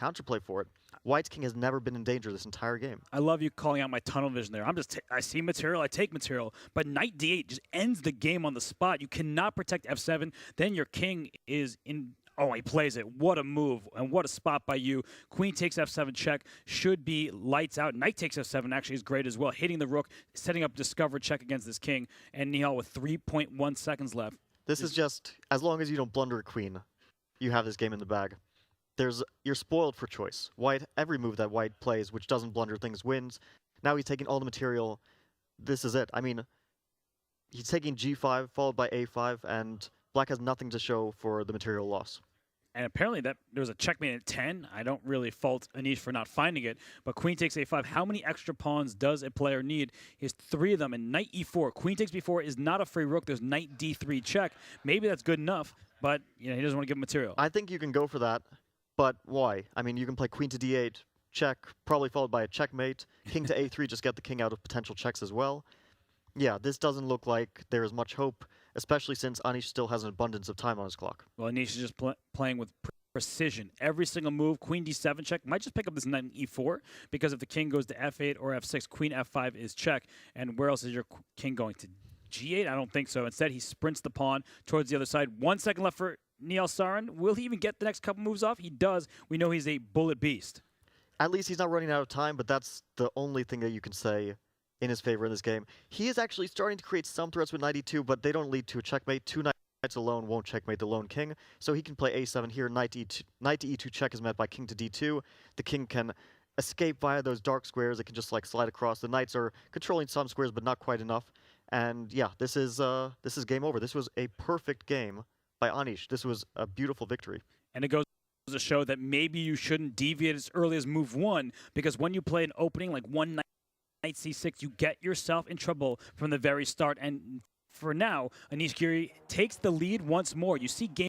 counterplay for it. White's king has never been in danger this entire game. I love you calling out my tunnel vision there. I see material, I take material. But knight d8 just ends the game on the spot. You cannot protect f7. Then your king is in. Oh, he plays it. What a move and what a spot by you. Queen takes f7 check. Should be lights out. Knight takes f7 actually is great as well. Hitting the rook, setting up discover check against this king. And Nihal with 3.1 seconds left. This is just, as long as you don't blunder a queen, you have this game in the bag. You're spoiled for choice. White, every move that White plays, which doesn't blunder things, wins. Now he's taking all the material. This is it. I mean, he's taking g5, followed by a5, and Black has nothing to show for the material loss. And apparently there was a checkmate at 10. I don't really fault Anish for not finding it, but queen takes a5. How many extra pawns does a player need? He has 3 of them, and knight e4. Queen takes b4 is not a free rook. There's knight d3 check. Maybe that's good enough, but he doesn't want to give material. I think you can go for that, but why? I mean, you can play queen to d8, check, probably followed by a checkmate. King to a3, just get the king out of potential checks as well. Yeah, this doesn't look like there is much hope, especially since Anish still has an abundance of time on his clock. Well, Anish is just playing with precision. Every single move, queen d7 check, might just pick up this knight e4, because if the king goes to f8 or f6, queen f5 is check. And where else is your king going? To g8? I don't think so. Instead, he sprints the pawn towards the other side. 1 second left for Nihal Sarin. Will he even get the next couple moves off? He does. We know he's a bullet beast. At least he's not running out of time, but that's the only thing that you can say in his favor in this game. He is actually starting to create some threats with knight e2, but they don't lead to a checkmate. 2 knights alone won't checkmate the lone king, so he can play a7 here. Knight to e2 check is met by king to d2. The king can escape via those dark squares. It can just like slide across. The knights are controlling some squares, but not quite enough. And yeah, this is game over. This was a perfect game by Anish. This was a beautiful victory. And it goes to show that maybe you shouldn't deviate as early as move 1, because when you play an opening like one knight c6, you get yourself in trouble from the very start. And for now, Anish Giri takes the lead once more. You see game